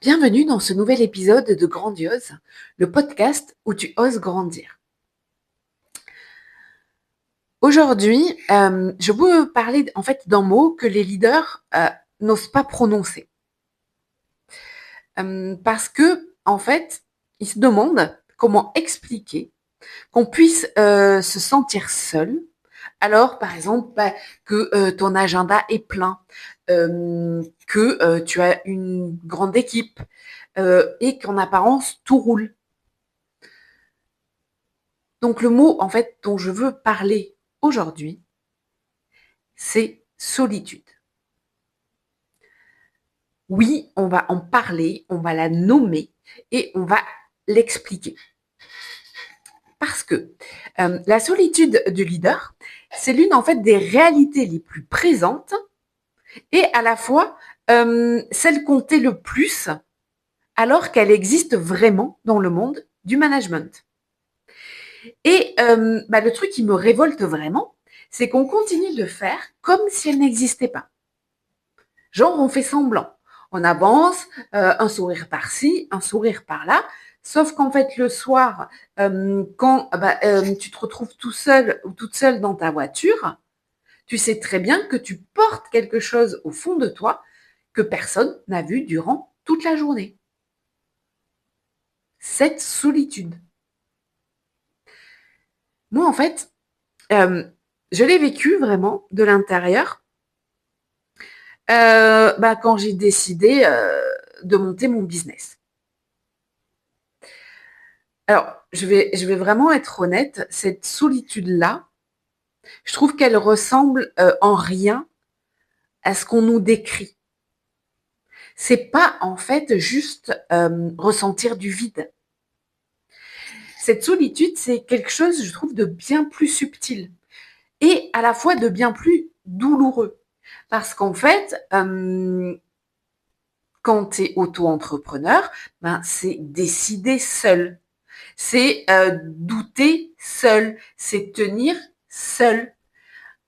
Bienvenue dans ce nouvel épisode de Grandiose, le podcast où tu oses grandir. Aujourd'hui, je veux parler en fait d'un mot que les leaders n'osent pas prononcer. Parce que, en fait, ils se demandent comment expliquer qu'on puisse se sentir seul, alors par exemple que ton agenda est plein, que tu as une grande équipe et qu'en apparence tout roule. Donc le mot en fait dont je veux parler aujourd'hui, c'est solitude. Oui, on va en parler, on va la nommer et on va l'expliquer. Parce que la solitude du leader, c'est l'une en fait des réalités les plus présentes et à la fois celle qu'on tait le plus alors qu'elle existe vraiment dans le monde du management. Et le truc qui me révolte vraiment, c'est qu'on continue de faire comme si elle n'existait pas. Genre, on fait semblant. On avance, un sourire par-ci, un sourire par-là. Sauf qu'en fait, le soir, quand tu te retrouves tout seul ou toute seule dans ta voiture, tu sais très bien que tu portes quelque chose au fond de toi que personne n'a vu durant toute la journée. Cette solitude. Moi, en fait, je l'ai vécu vraiment de l'intérieur quand j'ai décidé de monter mon business. Alors, je vais vraiment être honnête, cette solitude-là, je trouve qu'elle ressemble en rien à ce qu'on nous décrit. C'est pas en fait juste ressentir du vide. Cette solitude, c'est quelque chose, je trouve, de bien plus subtil et à la fois de bien plus douloureux. Parce qu'en fait, quand tu es auto-entrepreneur, c'est décider seul. C'est douter seul, c'est tenir seul.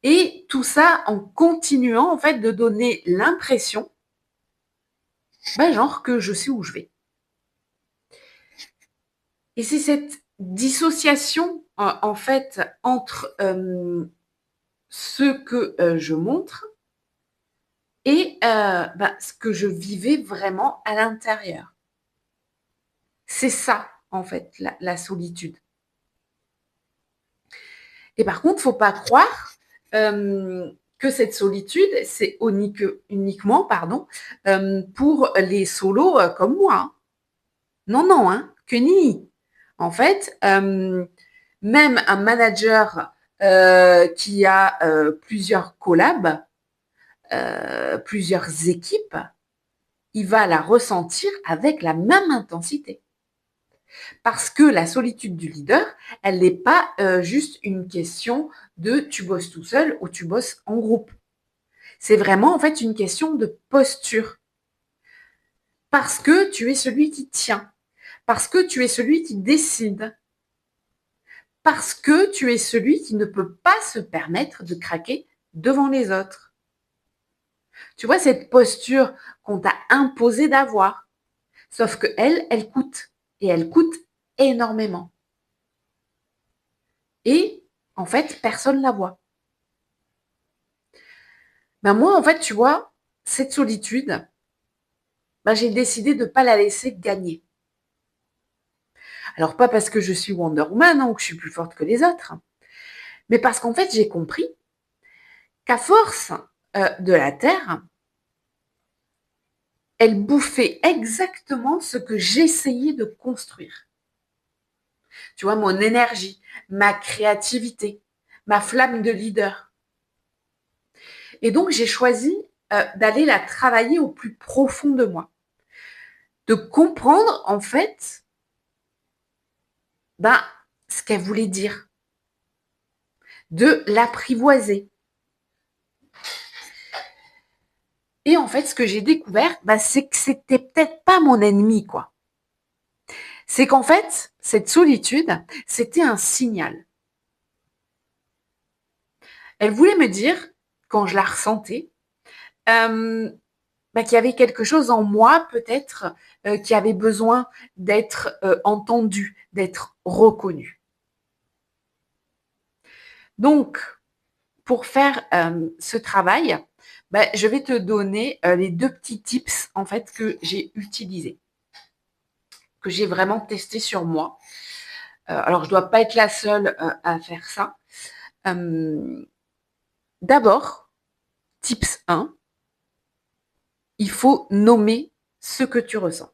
Et tout ça en continuant en fait de donner l'impression, genre que je sais où je vais. Et c'est cette dissociation en fait entre ce que je montre et ce que je vivais vraiment à l'intérieur. C'est ça en fait la solitude. Et par contre, faut pas croire que cette solitude, c'est uniquement pour les solos comme moi. Hein. Non, non, hein, que ni. En fait, même un manager qui a plusieurs collabs, plusieurs équipes, il va la ressentir avec la même intensité. Parce que la solitude du leader, elle n'est pas juste une question de tu bosses tout seul ou tu bosses en groupe. C'est vraiment en fait une question de posture. Parce que tu es celui qui tient. Parce que tu es celui qui décide. Parce que tu es celui qui ne peut pas se permettre de craquer devant les autres. Tu vois, cette posture qu'on t'a imposé d'avoir. Sauf que elle coûte. Et elle coûte énormément. Et en fait, personne ne la voit. Moi, en fait, tu vois, cette solitude, j'ai décidé de ne pas la laisser gagner. Alors, pas parce que je suis Wonder Woman ou que je suis plus forte que les autres, mais parce qu'en fait, j'ai compris qu'à force de la Terre, elle bouffait exactement ce que j'essayais de construire. Tu vois, mon énergie, ma créativité, ma flamme de leader. Et donc, j'ai choisi d'aller la travailler au plus profond de moi. De comprendre, en fait, ce qu'elle voulait dire. De l'apprivoiser. Et en fait, ce que j'ai découvert, c'est que c'était peut-être pas mon ennemi, quoi. C'est qu'en fait, cette solitude, c'était un signal. Elle voulait me dire, quand je la ressentais, qu'il y avait quelque chose en moi peut-être qui avait besoin d'être entendu, d'être reconnu. Donc, pour faire ce travail, je vais te donner les 2 petits tips en fait que j'ai utilisés, que j'ai vraiment testé sur moi. Alors, je dois pas être la seule à faire ça. D'abord, tips 1, il faut nommer ce que tu ressens.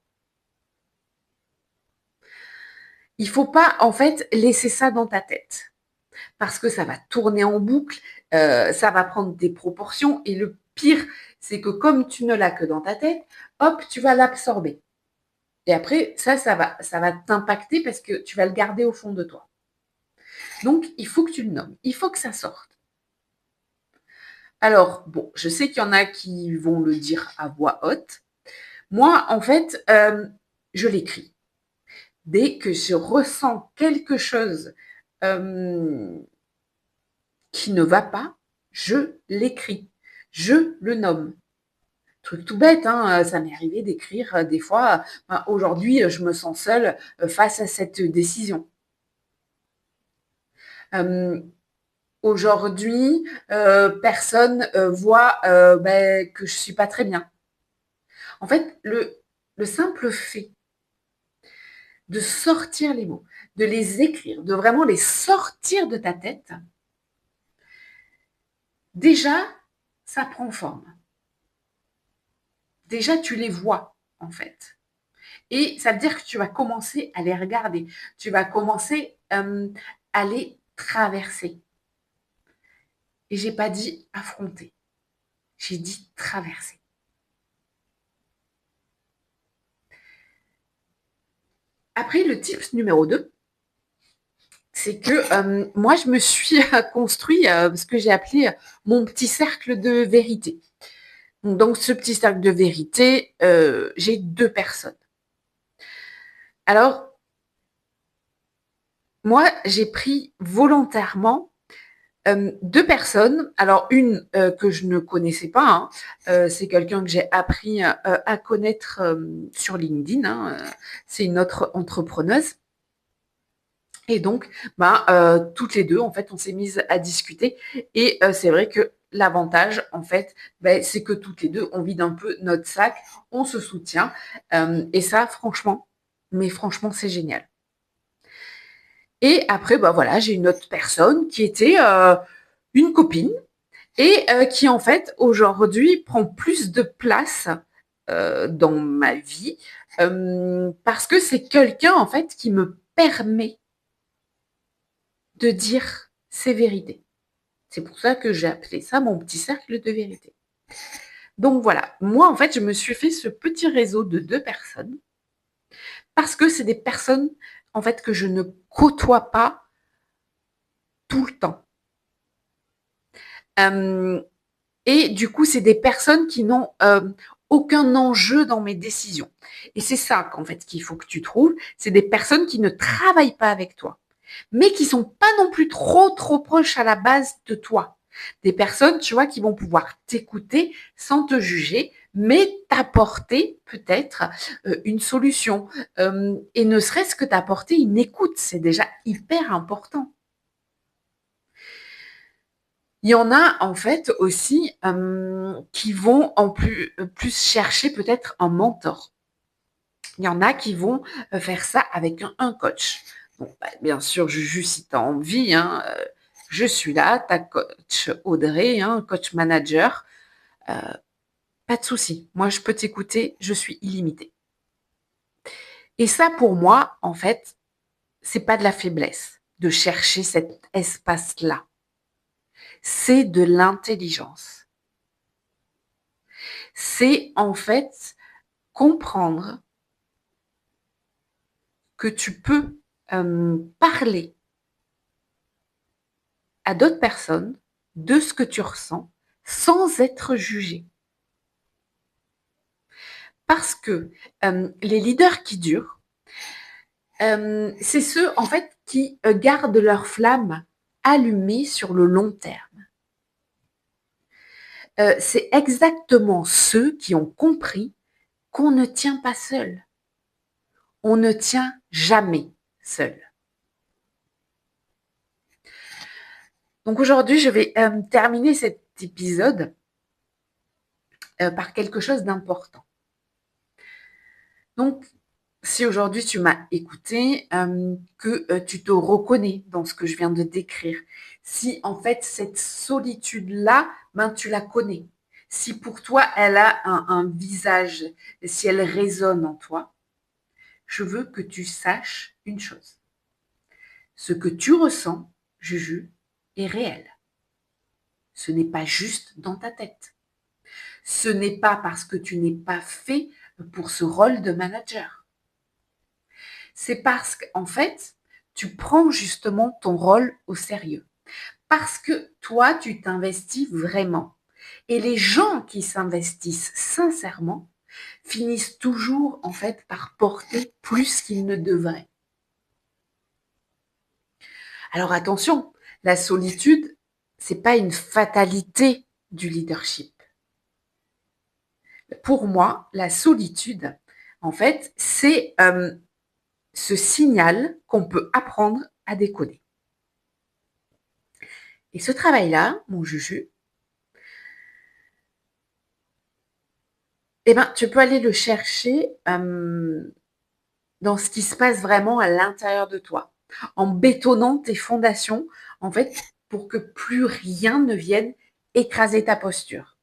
Il faut pas en fait laisser ça dans ta tête parce que ça va tourner en boucle, ça va prendre des proportions et le pire, c'est que comme tu ne l'as que dans ta tête, hop, tu vas l'absorber. Et après, ça va t'impacter parce que tu vas le garder au fond de toi. Donc, il faut que tu le nommes. Il faut que ça sorte. Alors, bon, je sais qu'il y en a qui vont le dire à voix haute. Moi, en fait, je l'écris. Dès que je ressens quelque chose qui ne va pas, je l'écris. Je le nomme. Truc tout bête, hein, ça m'est arrivé d'écrire des fois, aujourd'hui, je me sens seule face à cette décision. Aujourd'hui, personne voit que je suis pas très bien. En fait, le simple fait de sortir les mots, de les écrire, de vraiment les sortir de ta tête, déjà, ça prend forme. Déjà, tu les vois, en fait. Et ça veut dire que tu vas commencer à les regarder. Tu vas commencer à les traverser. Et j'ai pas dit affronter. J'ai dit traverser. Après, le tips numéro 2, c'est que moi, je me suis construit ce que j'ai appelé mon petit cercle de vérité. Donc, dans ce petit cercle de vérité, j'ai 2 personnes. Alors, moi, j'ai pris volontairement 2 personnes. Alors, une que je ne connaissais pas, hein, c'est quelqu'un que j'ai appris à connaître sur LinkedIn. Hein, c'est une autre entrepreneuse. Et donc, toutes les 2, en fait, on s'est mises à discuter. Et c'est vrai que l'avantage, en fait, c'est que toutes les 2, on vide un peu notre sac, on se soutient. Et ça, franchement, mais franchement, c'est génial. Et après, voilà, j'ai une autre personne qui était une copine et qui, en fait, aujourd'hui, prend plus de place dans ma vie parce que c'est quelqu'un, en fait, qui me permet de dire ses vérités. C'est pour ça que j'ai appelé ça mon petit cercle de vérité. Donc voilà, moi en fait, je me suis fait ce petit réseau de 2 personnes parce que c'est des personnes en fait que je ne côtoie pas tout le temps. Et du coup, c'est des personnes qui n'ont aucun enjeu dans mes décisions. Et c'est ça qu'en fait qu'il faut que tu trouves, c'est des personnes qui ne travaillent pas avec toi, mais qui sont pas non plus trop proches à la base de toi. Des personnes, tu vois, qui vont pouvoir t'écouter sans te juger, mais t'apporter peut-être une solution. Et ne serait-ce que t'apporter une écoute, c'est déjà hyper important. Il y en a en fait aussi qui vont en plus chercher peut-être un mentor. Il y en a qui vont faire ça avec un coach. Bon, bien sûr, Juju, si tu as envie, hein, je suis là, ta coach Audrey, hein, coach manager. Pas de souci. Moi, je peux t'écouter, je suis illimitée. Et ça, pour moi, en fait, c'est pas de la faiblesse de chercher cet espace-là. C'est de l'intelligence. C'est en fait comprendre que tu peux parler à d'autres personnes de ce que tu ressens sans être jugé. Parce que les leaders qui durent, c'est ceux en fait qui gardent leur flamme allumée sur le long terme. c'est exactement ceux qui ont compris qu'on ne tient pas seul. On ne tient jamais seul. Donc aujourd'hui, je vais terminer cet épisode par quelque chose d'important. Donc, si aujourd'hui tu m'as écouté, que tu te reconnais dans ce que je viens de décrire, si en fait cette solitude-là, ben, tu la connais, si pour toi elle a un visage, si elle résonne en toi, je veux que tu saches une chose. Ce que tu ressens, Juju, est réel. Ce n'est pas juste dans ta tête. Ce n'est pas parce que tu n'es pas fait pour ce rôle de manager. C'est parce qu'en fait, tu prends justement ton rôle au sérieux. Parce que toi, tu t'investis vraiment. Et les gens qui s'investissent sincèrement finissent toujours en fait par porter plus qu'ils ne devraient. Alors attention, la solitude, c'est pas une fatalité du leadership. Pour moi, la solitude, en fait, c'est ce signal qu'on peut apprendre à décoder. Et ce travail-là, mon Juju, eh ben, tu peux aller le chercher dans ce qui se passe vraiment à l'intérieur de toi, en bétonnant tes fondations, en fait, pour que plus rien ne vienne écraser ta posture.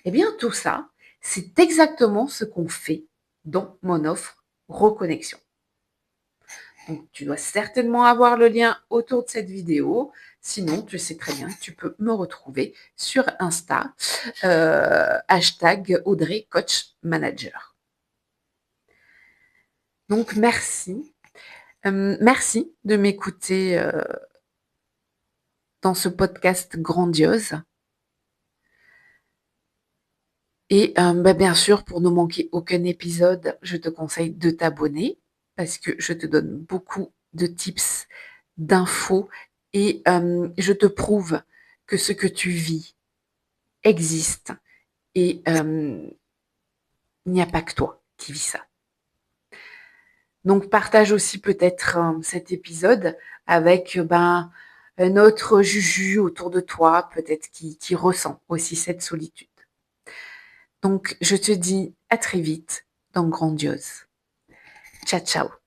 Eh bien, tout ça, c'est exactement ce qu'on fait dans mon offre Reconnexion. Donc, tu dois certainement avoir le lien autour de cette vidéo. Sinon, tu sais très bien que tu peux me retrouver sur Insta, hashtag Audrey Coach Manager. Donc, merci. Merci de m'écouter dans ce podcast grandiose. Et bien sûr, pour ne manquer aucun épisode, je te conseille de t'abonner parce que je te donne beaucoup de tips, d'infos et je te prouve que ce que tu vis existe et il n'y a pas que toi qui vis ça. Donc partage aussi peut-être cet épisode avec un autre Juju autour de toi, peut-être qui ressent aussi cette solitude. Donc je te dis à très vite dans Grandiose. Ciao, ciao.